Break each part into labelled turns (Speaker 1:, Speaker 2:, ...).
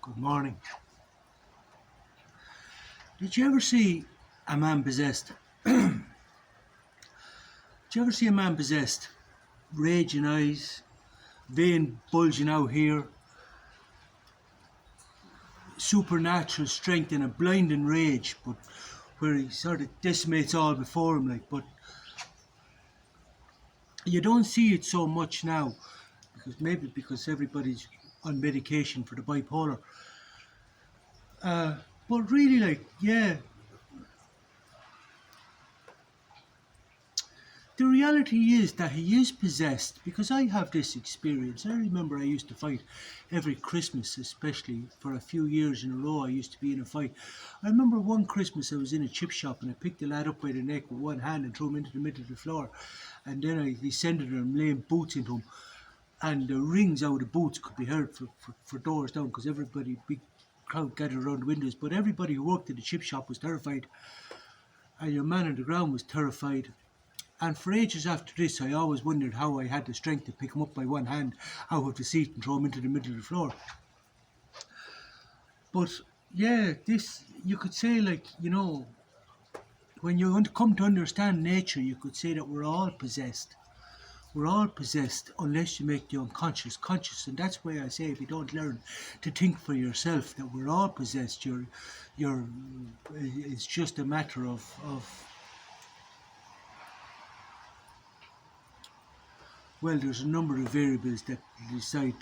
Speaker 1: Good morning. Did you ever see a man possessed? Did you ever see a man possessed? Raging eyes, vein bulging out here, supernatural strength and a blinding rage, but where he sort of decimates all before him, like. But you don't see it so much now, because everybody's on medication for the bipolar. But really, like, yeah, the reality is that he is possessed, because I have this experience. I remember I used to fight every Christmas, especially for a few years in a row. I used to be in a fight. I remember one Christmas I was in a chip shop and I picked the lad up by the neck with one hand and threw him into the middle of the floor. And then I descended and laying boots into him. And the rings out of the boots could be heard for doors down, because everybody, big crowd gathered around the windows. But everybody who worked in the chip shop was terrified. And your man on the ground was terrified. And for ages after this, I always wondered how I had the strength to pick him up by one hand out of the seat and throw him into the middle of the floor. But yeah, this, you could say, like, when you come to understand nature, you could say that we're all possessed. We're all possessed unless you make the unconscious conscious. And that's why I say, if you don't learn to think for yourself, that we're all possessed, it's just a matter of well, there's a number of variables that decide.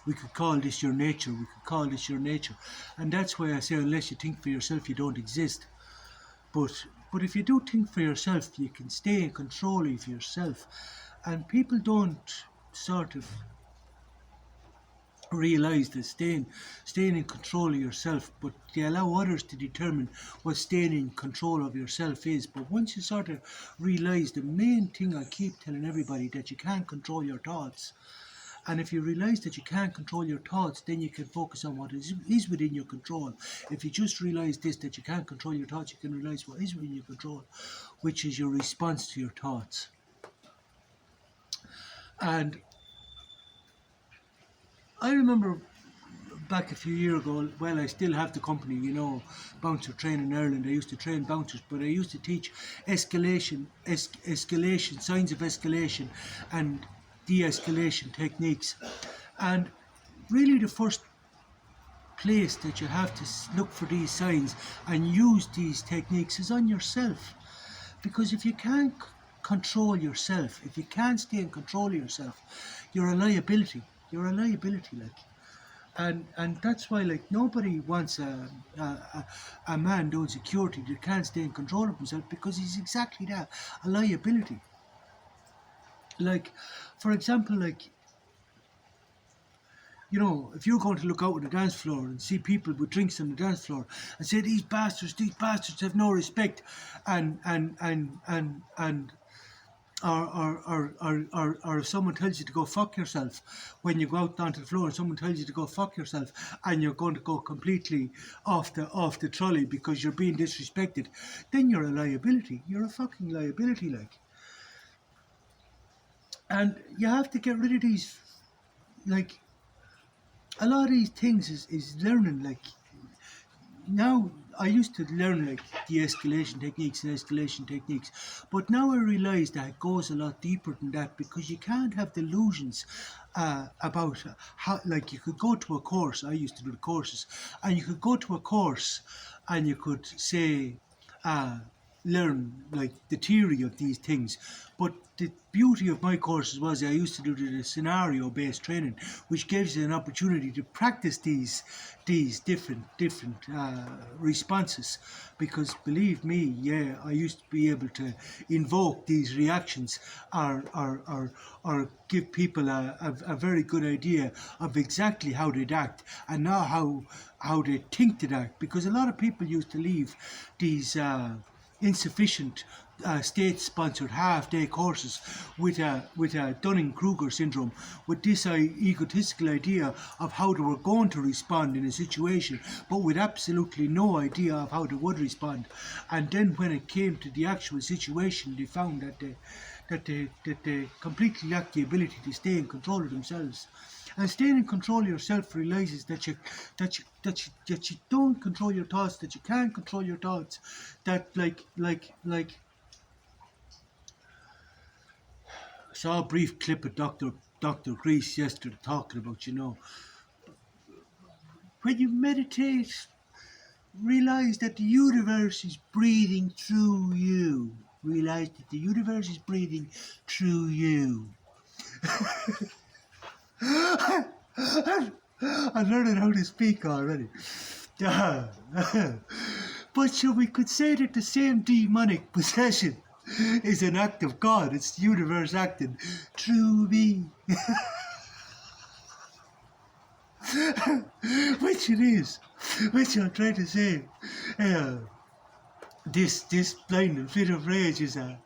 Speaker 1: We could call this your nature. We could call this your nature, and that's why I say, unless you think for yourself, you don't exist. But if you do think for yourself, you can stay in control of yourself, and people don't sort of realise that staying in control of yourself, but they allow others to determine what staying in control of yourself is. But once you sort of realise the main thing I keep telling everybody, that you can't control your thoughts, and if you realise that you can't control your thoughts, then you can focus on what is within your control. If you just realise this, that you can't control your thoughts, you can realise what is within your control, which is your response to your thoughts. And I remember back a few years ago, well, I still have the company, bouncer training in Ireland. I used to train bouncers, but I used to teach escalation, signs of escalation and de-escalation techniques. And really the first place that you have to look for these signs and use these techniques is on yourself. Because if you can't control yourself, if you can't stay in control of yourself, you're a liability. You're a liability, like. And that's why, like, nobody wants a man doing security that can't stay in control of himself, because he's exactly that, a liability. Like, for example, like, if you're going to look out on the dance floor and see people with drinks on the dance floor and say, these bastards have no respect, or if someone tells you to go fuck yourself when you go out onto the floor, and someone tells you to go fuck yourself and you're going to go completely off the trolley because you're being disrespected, then you're a liability. You're a fucking liability, like. And you have to get rid of these, like, a lot of these things is learning, like. Now, I used to learn, like, de-escalation techniques and escalation techniques, but now I realise that it goes a lot deeper than that, because you can't have delusions about how, like, you could go to a course. I used to do the courses, and you could go to a course and you could say, learn, like, the theory of these things. But the beauty of my courses was I used to do the scenario-based training, which gives you an opportunity to practice these different responses. Because believe me, yeah, I used to be able to invoke these reactions, or give people a very good idea of exactly how they'd act, and not how they think they'd act. Because a lot of people used to leave these insufficient state-sponsored half-day courses with a Dunning-Kruger syndrome, with this egotistical idea of how they were going to respond in a situation, but with absolutely no idea of how they would respond. And then when it came to the actual situation, they found that they completely lacked the ability to stay in control of themselves. And staying in control of yourself realizes that you don't control your thoughts, that you can't control your thoughts, that I saw a brief clip of Dr. Grease yesterday talking about, when you meditate, realize that the universe is breathing through you. Realize that the universe is breathing through you. I'm learning how to speak already. But we could say that the same demonic possession is an act of God. It's the universe acting through me. Which it is. Which I'm trying to say. This blind fit of rage is an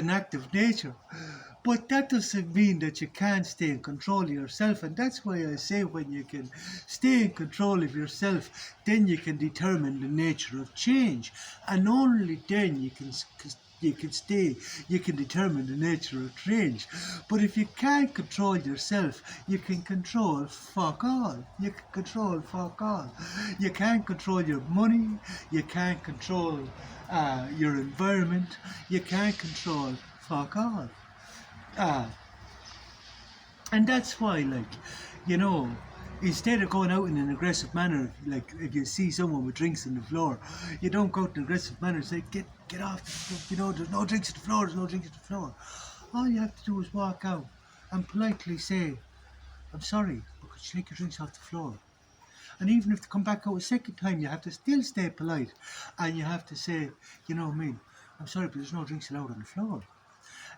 Speaker 1: act of nature. But that doesn't mean that you can't stay in control of yourself, and that's why I say when you can stay in control of yourself, then you can determine the nature of change, and only then you can determine the nature of change. But if you can't control yourself, you can control fuck all. You can control fuck all. You can't control your money. You can't control your environment. You can't control fuck all. And that's why, instead of going out in an aggressive manner, like if you see someone with drinks on the floor, you don't go out in an aggressive manner and say, get off the floor, there's no drinks on the floor, there's no drinks on the floor. All you have to do is walk out and politely say, I'm sorry, but could you take your drinks off the floor? And even if they come back out a second time, you have to still stay polite, and you have to say, I'm sorry, but there's no drinks allowed on the floor.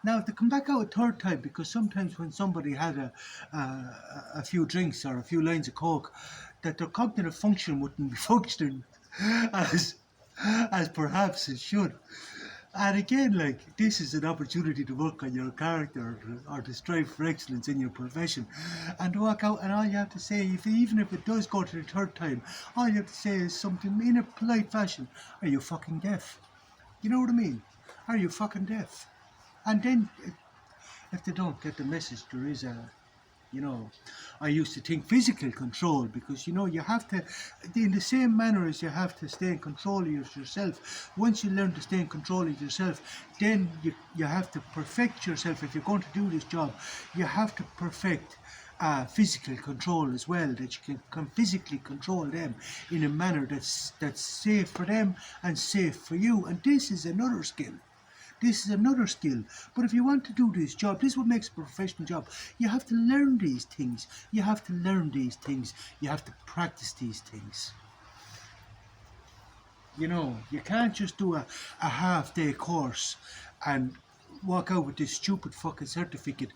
Speaker 1: Now, if they come back out a third time, because sometimes when somebody had a few drinks or a few lines of coke, that their cognitive function wouldn't be functioning as perhaps it should. And again, this is an opportunity to work on your character or to strive for excellence in your profession, and walk out. And all you have to say, even if it does go to the third time, all you have to say is something in a polite fashion. Are you fucking deaf? You know what I mean? Are you fucking deaf? And then, if they don't get the message, there is I used to think physical control, because, you have to, in the same manner as you have to stay in control of yourself, once you learn to stay in control of yourself, then you have to perfect yourself. If you're going to do this job, you have to perfect physical control as well, that you can physically control them in a manner that's safe for them and safe for you. And this is another skill. This is another skill. But if you want to do this job, this is what makes a professional job. You have to learn these things. You have to learn these things. You have to practice these things. You can't just do a half-day course and walk out with this stupid fucking certificate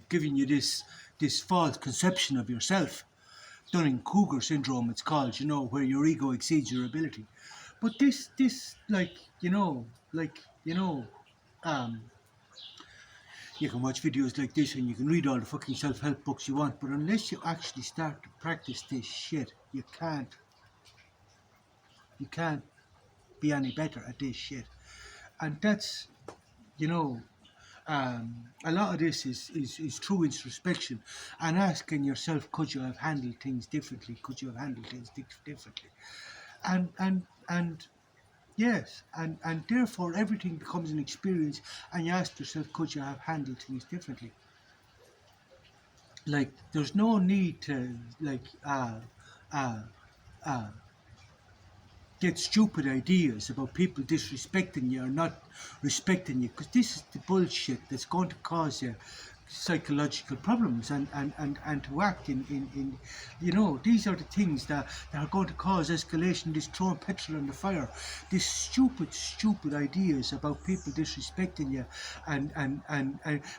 Speaker 1: giving you this false conception of yourself. Dunning-Kruger syndrome, it's called, where your ego exceeds your ability. But this, you can watch videos like this and you can read all the fucking self-help books you want, but unless you actually start to practice this shit, you can't be any better at this shit. And that's, a lot of this is true introspection and asking yourself, could you have handled things differently? Could you have handled things differently? And yes, and therefore everything becomes an experience, and you ask yourself, could you have handled things differently? There's no need to get stupid ideas about people disrespecting you or not respecting you, because this is the bullshit that's going to cause you psychological problems and to act in these are the things that are going to cause escalation, this throwing petrol on the fire, these stupid ideas about people disrespecting you and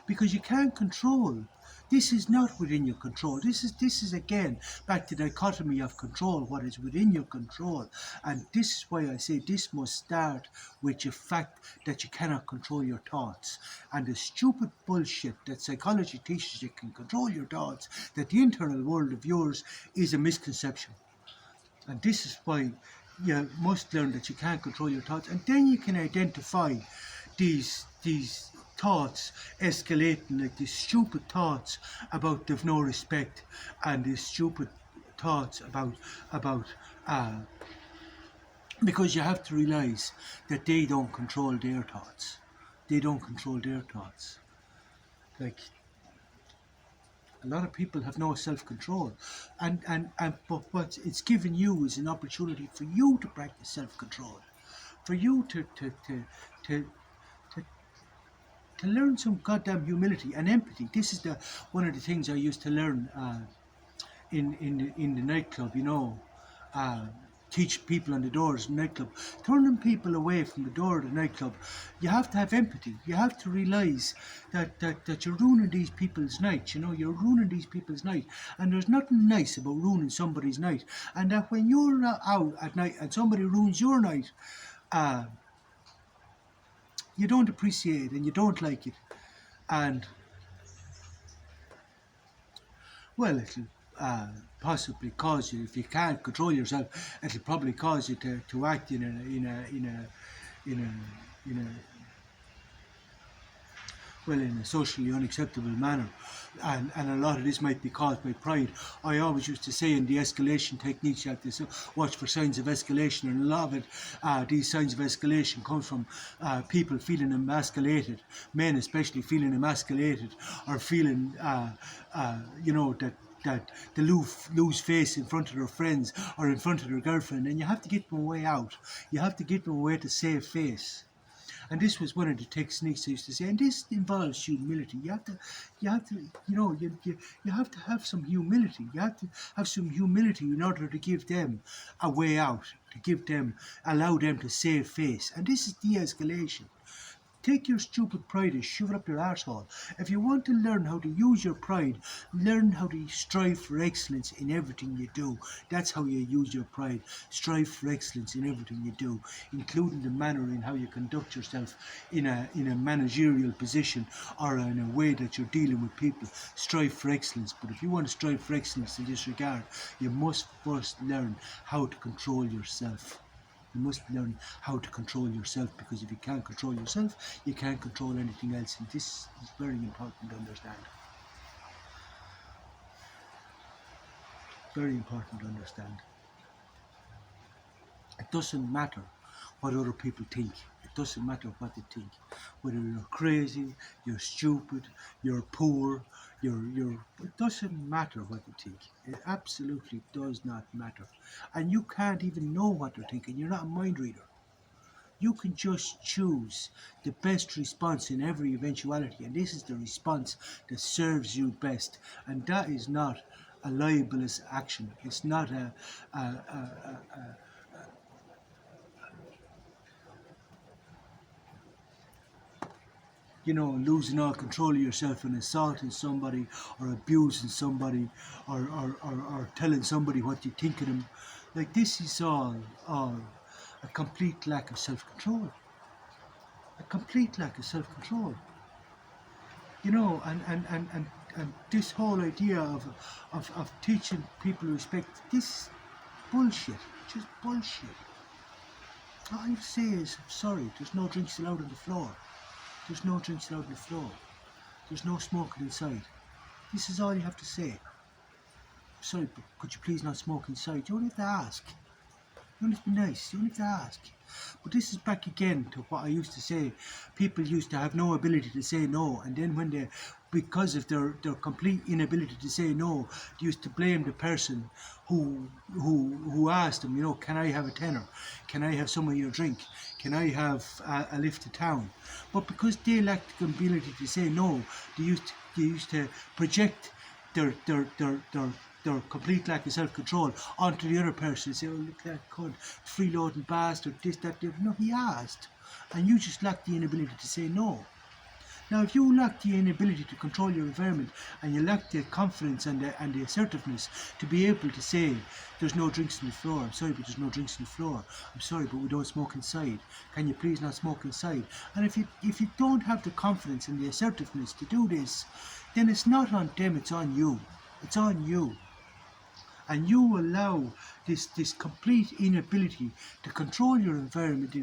Speaker 1: because you can't control. This is not within your control. This is again back to the dichotomy of control, what is within your control. And this is why I say this must start with the fact that you cannot control your thoughts. And the stupid bullshit that psychology teaches you can control your thoughts, that the internal world of yours is a misconception. And this is why you must learn that you can't control your thoughts. And then you can identify these thoughts escalating, like these stupid thoughts about they've no respect, and these stupid thoughts about uh, because you have to realize that they don't control their thoughts. They don't control their thoughts. Like, a lot of people have no self-control, and but what it's given you is an opportunity for you to practice self-control, for you to to, to learn some goddamn humility and empathy. This is the one of the things I used to learn in the nightclub. Uh, teach people on the doors of the nightclub, turning people away from the door of the nightclub. You have to have empathy. You have to realise that you're ruining these people's nights. You're ruining these people's night, and there's nothing nice about ruining somebody's night. And that when you're not out at night and somebody ruins your night, uh, you don't appreciate it and you don't like it. And well, it'll possibly cause you, if you can't control yourself, it'll probably cause you to act in a socially unacceptable manner. And a lot of this might be caused by pride. I always used to say in the escalation techniques, you have to watch for signs of escalation, and a lot of it, these signs of escalation comes from people feeling emasculated, men especially feeling emasculated, or feeling, that they lose face in front of their friends or in front of their girlfriend, and you have to get them a way out. You have to get them a way to save face. And this was one of the techniques I used to say, and this involves humility. You have to, you have to have some humility. You have to have some humility in order to give them a way out, allow them to save face. And this is de-escalation. Take your stupid pride and shove it up your arsehole. If you want to learn how to use your pride, learn how to strive for excellence in everything you do. That's how you use your pride. Strive for excellence in everything you do, including the manner in how you conduct yourself in a managerial position or in a way that you're dealing with people. Strive for excellence. But if you want to strive for excellence in this regard, you must first learn how to control yourself. You must learn how to control yourself, because if you can't control yourself, you can't control anything else. And this is very important to understand. Very important to understand. It doesn't matter what other people think. It doesn't matter what they think. Whether you're crazy, you're stupid, you're poor, it doesn't matter what you think. It absolutely does not matter. And you can't even know what they're thinking. You're not a mind reader. You can just choose the best response in every eventuality, and this is the response that serves you best. And that is not a libelous action. It's not losing all control of yourself and assaulting somebody or abusing somebody or telling somebody what you think of them. Like, this is all a complete lack of self-control. A complete lack of self-control. And this whole idea of teaching people respect, this bullshit, just bullshit. All I have to say is, sorry, there's no drinks allowed on the floor. There's no drinks allowed on the floor. There's no smoking inside. This is all you have to say. Sorry, but could you please not smoke inside? You only have to ask. You only have to be nice. You only have to ask. But this is back again to what I used to say. People used to have no ability to say no, and then when they, because of their complete inability to say no, they used to blame the person who asked them, can I have a tenner? Can I have some of your drink? Can I have a lift to town? But because they lacked the ability to say no, they used to project their complete lack of self-control onto the other person and say, oh, look at that cunt, freeloading bastard, this, that, the other. No, he asked. And you just lack the inability to say no. Now, if you lack the inability to control your environment, and you lack the confidence and the assertiveness to be able to say, there's no drinks on the floor, I'm sorry, but there's no drinks on the floor, I'm sorry, but we don't smoke inside, can you please not smoke inside? And if you don't have the confidence and the assertiveness to do this, then it's not on them, it's on you. It's on you. And you allow this complete inability to control your environment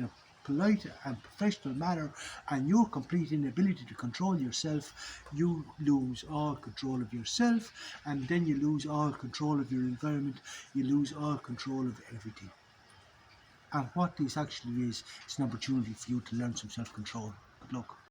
Speaker 1: polite and professional manner, and your complete inability to control yourself, you lose all control of yourself, and then you lose all control of your environment, you lose all control of everything. And what this actually is an opportunity for you to learn some self-control. Good luck.